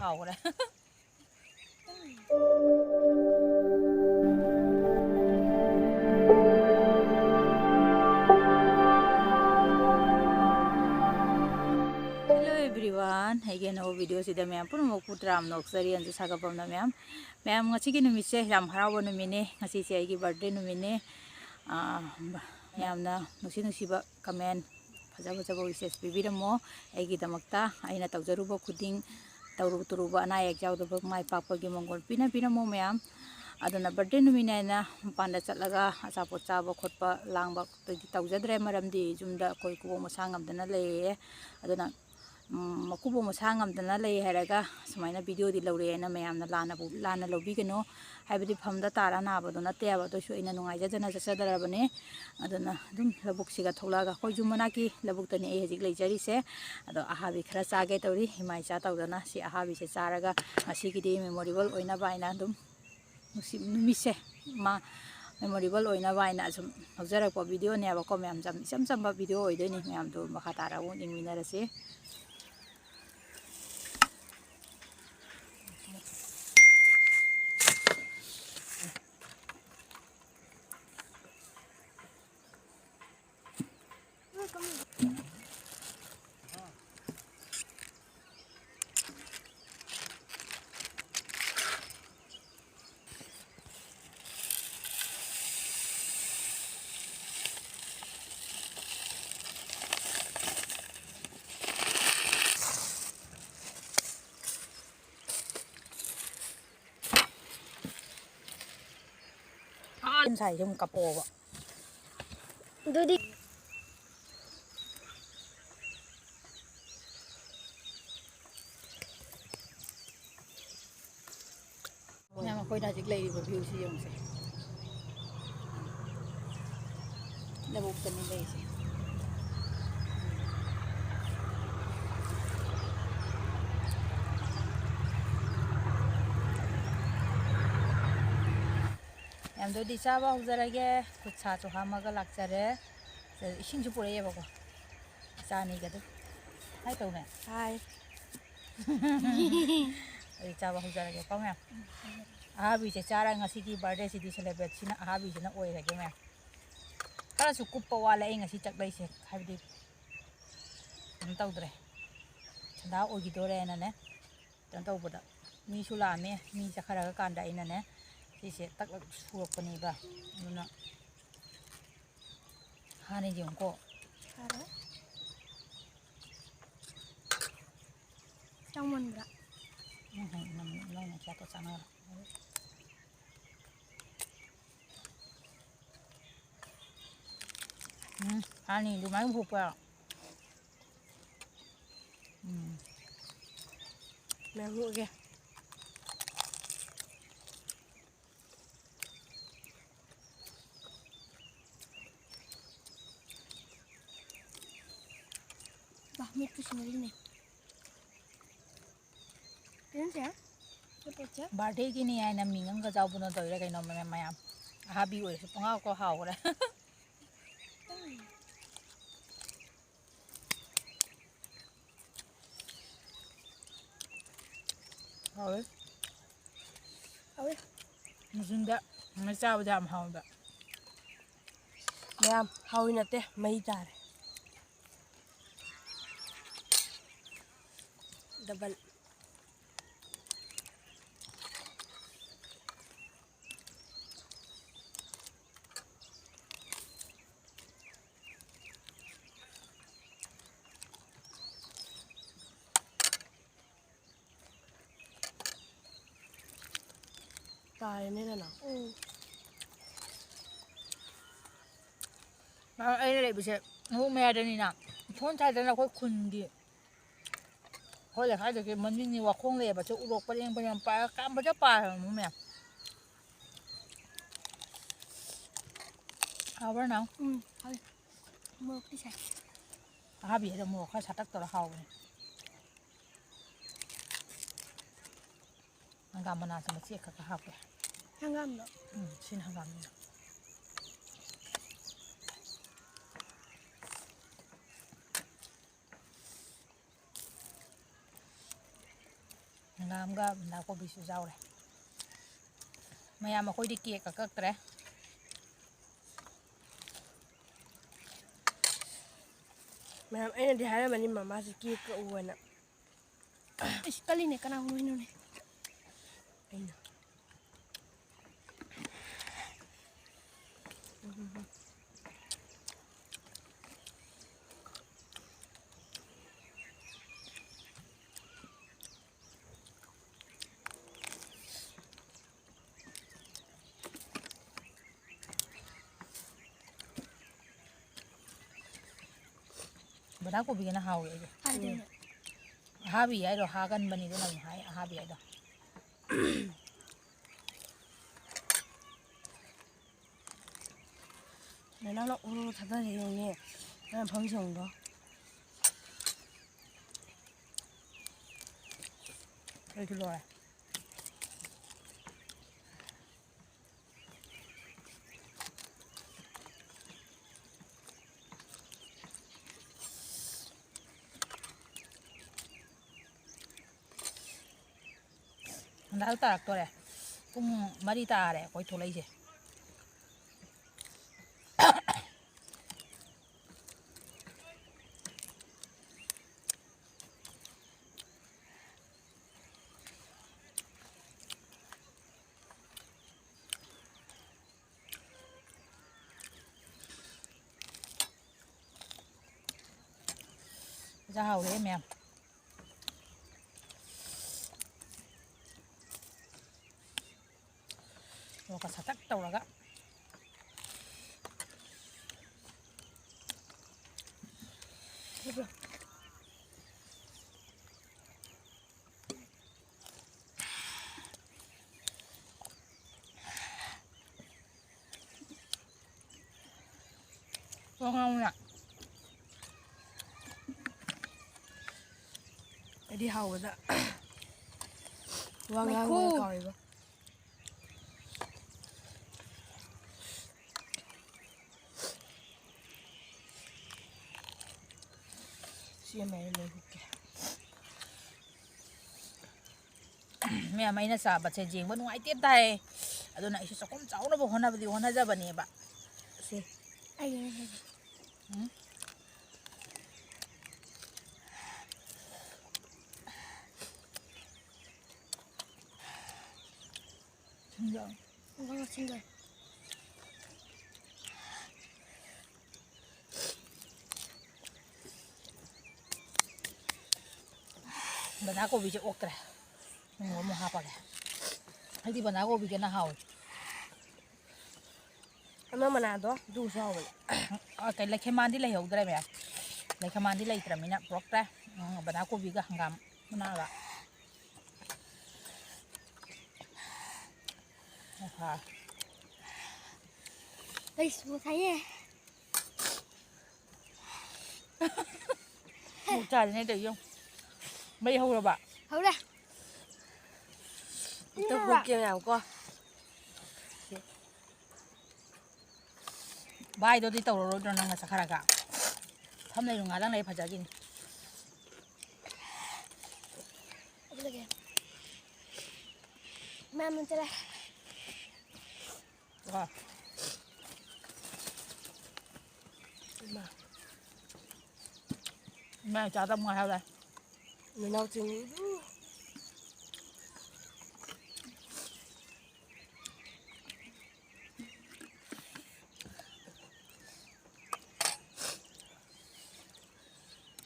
ꯍꯥꯎꯈ꯭ꯔꯦ everyone है नव video से मैम पुनमक पुत्राम नौचरी अंजू सागपम मैम मैम की नुमिसे याम हराब नुमिने बर्थडे नुमिने मैम नुसी नुसीब कमेंट फजा फजब विशेष पीबीरमो अगीदमक्ता अना तौजरूब खुदिंग तौरू तुरुब अना अयेक याउदब माय पाकपगी मंगोल पीनबीरमो मैम अदुना बर्थडे नुमिनेना मपानदा चलगा अचापोट चाब खोटप लांब तौजद्रे मरमदी जुमदा कोई कुबो मसा ngamdana लेये अदुना मकुबो मसा ngamdana लेये हैरगा सुमाइना वीडियो दी लौरेना मैमना लाना लौबीगनो हाइबदी फमदा तारा नाबदो नतेब दोसु इना नुंगाइजजना जसदरबने अदुना दुम लबुकसिगा थोलागा कोई जुमनाकी लबुकतनी ए हजिक लेजरीसे अदो आहाबी खरा चागे तौरी हिमाइचा तौदना सि आहाबी से चारगा मसिगिदी मेमोरेबल ओइना बाइना दुम नुमिसे मा मेमोरेबल ओइना बाइना सुम हौजरक वीडियो नेबको मैम जम इचम चम्बा वीडियो ओइदोनी मैम दो मखा तारा वो निंगमिनरसेใส่ชมกระโปงดูดิเนี่ยมันค่อยได้จิกเลยดีกว่าผิวสีอย่างสิแล้วบุกตัวนี้เลยสิยามดูดิชาบ้าหุจระเกกุชาจุฮามาก็ลักจาระจะชิงจุปุเรย์บ้างจานี่ก็ดูให้ตัวเนี่ยใช่ดิชาบ้าหุจระเกป้องแม่บีจะจาระงั้นสิกีบาร์เดสิดิเซเลบรตชินะบีจะน่าโอ้ยอะไรแม่ก็สุกุปปวาเลงงั้นสิจักได้สิให้ดินั่นตัวเดรฉันดาวโอ้ยตัวเรนั่นเนี่ยนั่นตัวบุตรมีชุลามีจะขารากการได้นั่นเนี่ยที่เสียตักสุกปนีบ้านู่นน่ะฮานี่จิ๋งก็ช่างมันละนั่นนั่นแค่ตัวช่างละฮานี่ดูไหมผูกอ่ะแม่รู้แกItu sendiri nih. Ini sih, betul. Birthday gini ya, nama minggu ke jauh pun tuh ya kayak nama macam, habi udah, sepengah kau hau lah. Hau, musim dah, macam apa jam hau dah. Macam hau ini teh maitar. Double tải này là nào ấy đây bây giờ hôm nay đây nè phun thay đây là có khun gìเพราะอย่างไรเดี๋ยวมันนี่ว่าคงเลยแบบจะอุดกไปเองไปยังไปการไปจะป่าเหรอมึงแม่เอาไปน้องเอาหมวกที่ใส่บีจะหมวกเขาชัดตักตัวละเขาเลยทางการมานานสมัยเสียกับเขาเลยทางการเนาะชิ้นทางการนี่ง ꯍꯪꯒꯥꯝꯒ ꯅꯥꯀꯨꯞꯄꯤꯁꯨ ꯌꯥꯎꯔꯦ ꯃꯌꯥꯝ ꯑꯩꯈꯣꯏꯗꯤ ꯀꯦꯛꯀ ꯀꯛꯇ꯭ꯔꯦ ꯃꯌꯥꯝ ꯑꯩꯅꯗꯤ ꯍꯥꯏꯔꯝꯕꯅꯤ ꯃꯃꯥꯁꯤ cake ꯀꯛꯎꯅ ꯏꯁ ꯀꯜꯂꯤꯅꯦ ꯀꯅꯥ ꯍꯣꯏꯅꯣꯅꯦ ꯑꯩꯅ ꯕꯟꯙꯥꯀꯣꯕꯤꯒꯅ ꯍꯥꯎꯋꯦ ꯑꯩꯗꯤ ꯍꯥꯏꯗꯣꯏꯅꯦ ꯑꯍꯥꯕꯤ ꯍꯥꯏꯗꯣ ꯍꯥꯒꯟꯕꯅꯤꯗ ꯑꯃꯨꯛ ꯍꯥꯏ ꯑꯍꯥꯕꯤ ꯍꯥꯏꯗꯣ ꯅꯪꯅ ꯎꯔꯨ ꯊꯥꯗꯔꯦ ꯌꯦꯡꯉꯦ ꯅꯪ ꯐꯪꯁꯪꯗꯣ ꯑꯩꯁꯨ ꯂꯣꯏꯔꯦ ꯍꯟꯗꯛ ꯇꯥꯔꯛꯇꯣꯔꯦ ꯄꯨꯡ 4 ꯇꯥꯔꯦ ꯑꯩꯈꯣꯏ ꯊꯣꯛꯂꯛꯏꯁꯦ ꯍꯥꯎꯔꯦ ꯃꯌꯥꯝ ꯃꯣꯔꯣꯛꯀ ꯁꯥꯇꯛ ꯇꯧꯔꯒ ꯉꯥꯎꯅ ꯑꯩꯗꯤ ꯍꯥꯎꯕꯗ ꯋꯥ ꯃꯩꯈꯨ ꯉꯥꯡꯕꯒ ꯀꯥꯎꯔꯤꯕ ꯁꯤ ꯑꯃ ꯂꯣꯏ ꯍꯨꯠꯀꯦ ꯃꯌꯥꯝ ꯑꯩꯅ ꯆꯥꯕꯁꯦ ꯌꯦꯡꯕ ꯅꯨꯡꯉꯥꯏꯇꯦ ꯇꯥꯏ ꯑꯗꯨꯅ ꯑꯩꯁꯨ ꯆꯥꯛꯈꯨꯝ ꯆꯥꯎꯅꯕ ꯍꯣꯠꯅꯖꯕꯅꯦꯕ ꯁꯤ ꯑꯩꯒꯤꯅꯦ ꯁꯤꯡꯒꯜ ꯕꯟꯙꯥꯀꯣꯕꯤꯁꯦ ꯑꯣꯛꯇ꯭ꯔꯦ ꯑꯃꯨꯛ ꯍꯥꯞꯄꯒꯦ ꯑꯩꯗꯤ ꯕꯟꯙꯥꯀꯣꯕꯤꯒꯅ ꯍꯥꯎꯋꯦ ꯑꯃ ꯃꯅꯥꯗꯣ ꯑꯗꯨꯁꯨ ꯍꯥꯎꯕꯅꯦ ꯀꯩ ꯂꯩꯈꯦꯝꯃꯥꯟꯗꯤ ꯂꯩꯍꯧꯗ꯭ꯔꯦ ꯃꯌꯥꯝ ꯂꯩꯈꯦꯝꯃꯥꯟꯗꯤ ꯂꯩꯇ꯭ꯔꯃꯤꯅ ꯄꯨꯔꯛꯇ꯭ꯔꯦ ꯕꯟꯙꯥꯀꯣꯕꯤꯒ ꯍꯪꯒꯥꯝ ꯃꯅꯥꯒ ꯑꯩꯁꯨ ꯊꯥꯏꯌꯦ ꯑꯃꯨꯛ ꯆꯥꯔꯤꯉꯩ ꯇꯧꯔꯤꯁꯦ ꯃꯩ ꯍꯧꯔꯕ ꯍꯧꯔꯦ ꯑꯝꯇ ꯍꯨꯠꯀꯦ ꯃꯌꯥꯝꯀꯣ ꯚꯥꯏꯗꯨꯗꯤ ꯇꯧꯔꯔꯣꯏꯗ꯭ꯔꯣ ꯅꯪꯅ ꯆꯠꯈꯔꯒ ꯐꯝ ꯂꯩꯔꯨ ꯉꯥꯗꯪ ꯂꯩ ꯐꯖꯈꯤꯅꯤ ꯑꯗꯨꯒ ꯃꯌꯥꯝ ꯆꯠꯂꯦ ꯏꯃꯥ ꯏꯃꯥ ꯆꯥꯗ ꯑꯃꯨꯛ ꯍꯥꯏꯔꯦ ꯅꯅꯥꯎ ꯆꯤꯡꯉꯤꯗꯨ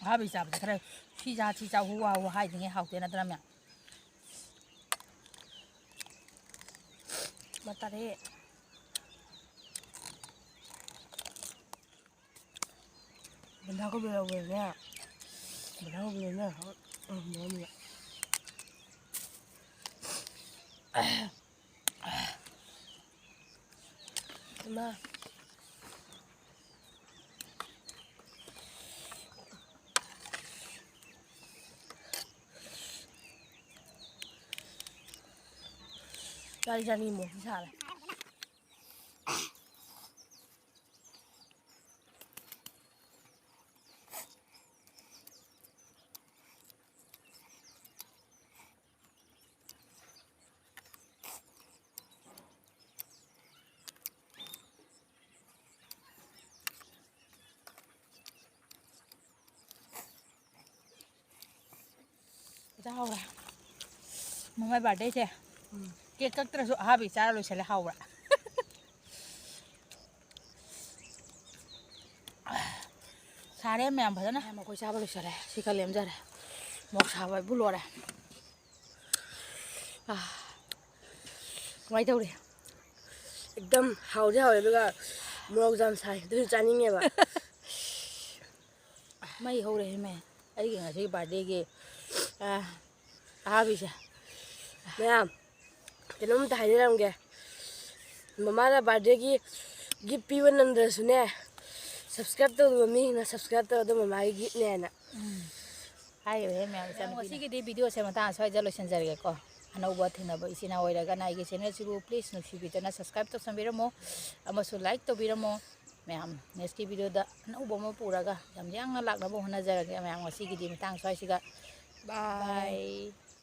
ꯑꯍꯥꯕꯤ ꯆꯥꯕꯁꯦ ꯈꯔ ꯁꯤ ꯆꯥ ꯍꯨ ꯍꯥ ꯍꯥꯏꯗꯤꯉꯩ ꯍꯥꯎꯇꯦ ꯅꯠꯇ꯭ꯔ ꯃꯌꯥꯝ ꯃꯇꯔꯦ ꯕꯟꯙꯥꯀꯣꯕꯤ ꯂꯧꯕꯗꯅꯦ ꯕꯟꯙꯥꯀꯣꯕꯤꯗꯅꯦ ꯃꯔꯝꯗ ꯏꯃꯥ ꯆꯥꯅꯤ ꯃꯣꯛꯁꯤ ꯁꯥꯔꯦ ꯐꯖ ꯍꯥꯎꯔꯦ ꯃꯃꯥꯏ ꯕꯥꯔꯗꯦꯁꯦ ꯀꯦꯛ ꯀꯛꯇ꯭ꯔꯁꯨ ꯑꯍꯥꯕꯤ ꯆꯥꯔ ꯂꯣꯏꯁꯜꯂꯦ ꯍꯥꯎꯕ꯭ꯔꯥ ꯁꯥꯔꯦ ꯃꯌꯥꯝ ꯐꯖꯅ ꯑꯩꯈꯣꯏ ꯆꯥꯕ ꯂꯣꯏꯁꯜꯂꯦ ꯁꯤ ꯈꯔ ꯂꯦꯝꯖꯔꯦ ꯃꯣꯛ ꯁꯥꯕ ꯍꯥꯏꯕꯨ ꯂꯣꯏꯔꯦ ꯀꯃꯥꯏꯅ ꯇꯧꯔꯤ एकदम हाउदे हाउदे दुगा मोरok जाम साइ दुसु चानिङेबा ꯃꯩ ꯍꯧꯔꯦ ꯃꯦ ꯑꯩꯒꯤ ꯉꯁꯤ ꯕꯥꯔꯗꯦꯒꯤ ꯑꯍꯥꯕꯤꯁꯦ मैम कनोमता हाइरमगे ममादा बर्थडे की गिफ्ट पीब नंदरसुने सब्सक्राइब तौदबा मीना सब्सक्राइब तौदो ममागी गिफ्ट नेना हाइरे मैम ꯉꯁꯤꯒꯤꯗꯤ ꯚꯤꯗꯤꯑꯣꯁꯦ ꯃꯇꯥꯡ ꯑꯁ꯭ꯋꯥꯏꯗ ꯂꯣꯏꯁꯤꯟꯖꯔꯒꯦꯀꯣ ꯑꯅꯧꯕ ꯊꯦꯡꯅꯕ ꯏꯆꯤꯟ ꯏꯅꯥꯎ ꯑꯣꯏꯔꯒꯅ ꯑꯩꯒꯤ ꯆꯦꯅꯦꯜꯁꯤꯕꯨ ꯄ꯭ꯂꯤꯖ ꯅꯨꯡꯁꯤꯕꯤꯗꯨꯅ ꯁꯕꯁꯀ꯭ꯔꯥꯏꯕ ꯇꯧꯁꯟꯕꯤꯔꯝꯃꯣ ꯑꯃꯁꯨꯡ ꯂꯥꯏꯛ ꯇꯧꯕꯤꯔꯝꯃꯣ ꯃꯌꯥꯝ ꯅꯦꯛꯁꯀꯤ ꯚꯤꯗꯤꯑꯣꯗ ꯑꯅꯧꯕ ꯑꯃ ꯄꯨꯔꯒ ꯌꯥꯝ ꯌꯥꯡꯅ ꯂꯥꯛꯅꯕ ꯍꯣꯠꯅꯖꯔꯒꯦ ꯃꯌꯥꯝ ꯉꯁꯤꯒꯤꯗꯤ ꯃꯇꯥꯡ ꯁ꯭ꯋꯥꯏꯁꯤꯒ बाय ꯕꯥꯏ